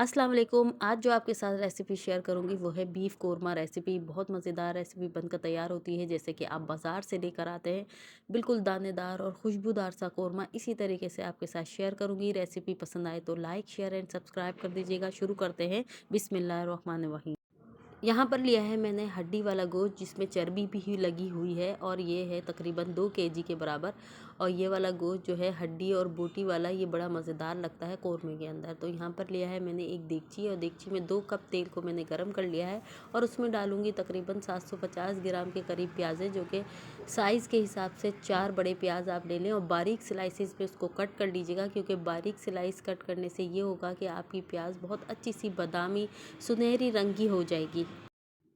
अस्सलाम वालेकुम। आज जो आपके साथ रेसिपी शेयर करूंगी वो है बीफ कोरमा रेसिपी। बहुत मज़ेदार रेसिपी बनकर तैयार होती है जैसे कि आप बाज़ार से लेकर आते हैं। बिल्कुल दानेदार और खुशबूदार सा कोरमा इसी तरीके से आपके साथ शेयर करूंगी। रेसिपी पसंद आए तो लाइक शेयर एंड सब्सक्राइब कर दीजिएगा। शुरू करते हैं। बिस्मिल्लाहिर्रहमानिर्रहीम। यहाँ पर लिया है मैंने हड्डी वाला गोश्त जिसमें चर्बी भी लगी हुई है और ये है तकरीबन 2 केजी के बराबर। और ये वाला गोश्त जो है हड्डी और बोटी वाला, ये बड़ा मज़ेदार लगता है कोरमे के अंदर। तो यहाँ पर लिया है मैंने एक देगची और देगची में 2 कप तेल को मैंने गर्म कर लिया है और उसमें डालूंगी तकरीबन 750 ग्राम के करीब प्याज़ें, जो कि साइज़ के हिसाब से 4 बड़े प्याज आप ले लें और बारीक स्लाइसिस पे उसको कट कर लीजिएगा, क्योंकि बारीक स्लाइस कट करने से ये होगा कि आपकी प्याज बहुत अच्छी सी बादामी सुनहरी रंग की हो जाएगी।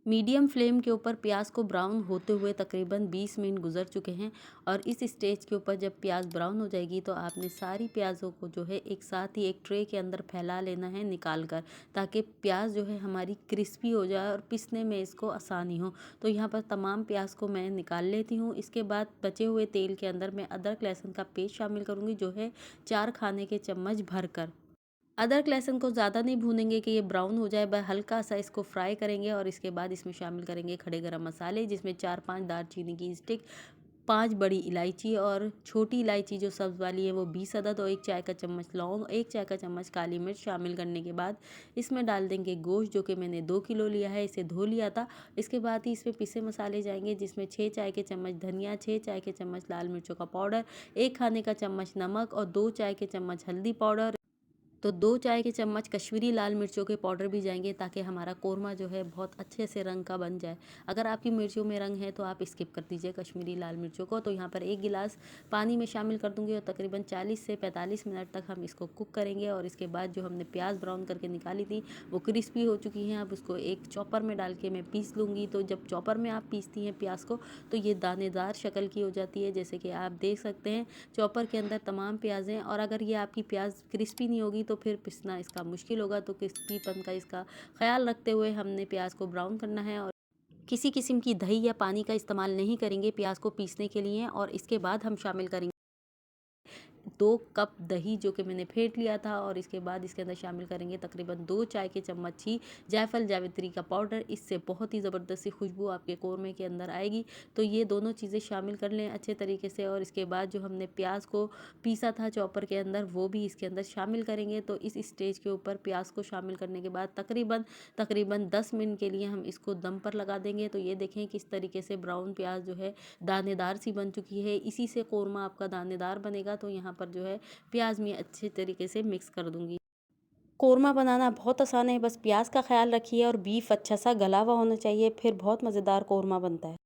मीडियम फ्लेम के ऊपर प्याज को ब्राउन होते हुए तकरीबन 20 मिनट गुजर चुके हैं। और इस स्टेज के ऊपर जब प्याज ब्राउन हो जाएगी तो आपने सारी प्याज़ों को जो है एक साथ ही एक ट्रे के अंदर फैला लेना है निकाल कर, ताकि प्याज जो है हमारी क्रिस्पी हो जाए और पिसने में इसको आसानी हो। तो यहाँ पर तमाम प्याज को मैं निकाल लेती हूँ। इसके बाद बचे हुए तेल के अंदर मैं अदरक लहसुन का पेस्ट शामिल करूँगी, जो है 4 खाने के चम्मच भर कर। अदरक लहसुन को ज़्यादा नहीं भूनेंगे कि ये ब्राउन हो जाए, बस हल्का सा इसको फ्राई करेंगे। और इसके बाद इसमें शामिल करेंगे खड़े गरम मसाले, जिसमें 4-5 दालचीनी की स्टिक, 5 बड़ी इलायची और छोटी इलायची जो सब्ज़ वाली है वो 20 अदद, और 1 चाय का चम्मच लौंग, 1 चाय का चम्मच काली मिर्च शामिल करने के बाद इसमें डाल देंगे गोश्त, जो कि मैंने 2 किलो लिया है, इसे धो लिया था। इसके बाद ही इसमें पिसे मसाले जाएंगे, जिसमें 6 चाय के चम्मच धनिया, 6 चाय के चम्मच लाल मिर्चों का पाउडर, 1 खाने का चम्मच नमक और 2 चाय के चम्मच हल्दी पाउडर। तो 2 चाय के चम्मच कश्मीरी लाल मिर्चों के पाउडर भी जाएंगे, ताकि हमारा कोरमा जो है बहुत अच्छे से रंग का बन जाए। अगर आपकी मिर्चों में रंग है तो आप स्किप कर दीजिए कश्मीरी लाल मिर्चों को। तो यहाँ पर 1 गिलास पानी में शामिल कर दूंगी और तकरीबन 40 से 45 मिनट तक हम इसको कुक करेंगे। और इसके बाद जो हमने प्याज ब्राउन करके निकाली थी वो क्रिस्पी हो चुकी हैं। अब उसको एक चॉपर में डाल के मैं पीस लूँगी। तो जब चॉपर में आप पीसती हैं प्याज को तो ये दानेदार शक्ल की हो जाती है, जैसे कि आप देख सकते हैं चॉपर के अंदर तमाम प्याज़ें। और अगर ये आपकी प्याज क्रिस्पी नहीं होगी तो फिर पिसना इसका मुश्किल होगा। तो क्रिस्पीपन का इसका ख्याल रखते हुए हमने प्याज को ब्राउन करना है। और किसी किस्म की दही या पानी का इस्तेमाल नहीं करेंगे प्याज को पीसने के लिए। और इसके बाद हम शामिल करेंगे 2 कप दही, जो कि मैंने फेंट लिया था। और इसके बाद इसके अंदर शामिल करेंगे तकरीबन 2 चाय के चम्मच ही जायफल जावित्री का पाउडर। इससे बहुत ही ज़बरदस्त सी खुशबू आपके कोरमे के अंदर आएगी। तो ये दोनों चीज़ें शामिल कर लें अच्छे तरीके से। और इसके बाद जो हमने प्याज को पीसा था चॉपर के अंदर वो भी इसके अंदर शामिल करेंगे। तो इस स्टेज के ऊपर प्याज को शामिल करने के बाद तकरीबन 10 मिनट के लिए हम इसको दम पर लगा देंगे। तो ये देखें किस तरीके से ब्राउन प्याज जो है दानेदार सी बन चुकी है। इसी से कोरमा आपका दानेदार बनेगा। तो यहाँ पर जो है प्याज में अच्छे तरीके से मिक्स कर दूंगी। कोरमा बनाना बहुत आसान है, बस प्याज का ख्याल रखिए और बीफ अच्छा सा गला हुआ होना चाहिए, फिर बहुत मज़ेदार कोरमा बनता है।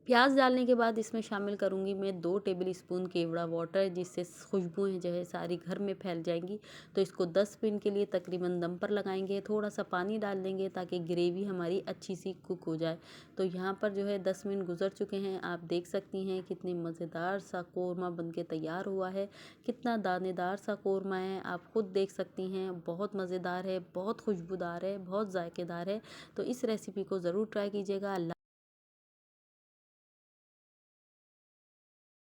प्याज डालने के बाद इसमें शामिल करूंगी मैं 2 टेबल स्पून केवड़ा वाटर, जिससे खुशबुएं जो है सारी घर में फैल जाएंगी। तो इसको 10 मिनट के लिए तकरीबन दम पर लगाएंगे। थोड़ा सा पानी डाल देंगे ताकि ग्रेवी हमारी अच्छी सी कुक हो जाए। तो यहाँ पर जो है 10 मिनट गुजर चुके हैं। आप देख सकती हैं कितनी मज़ेदार सा कोरमा बनके तैयार हुआ है, कितना दानेदार सा कोरमा है। आप खुद देख सकती हैं, बहुत मज़ेदार है, बहुत खुशबूदार है, बहुत जायकेदार है। तो इस रेसिपी को ज़रूर ट्राई कीजिएगा।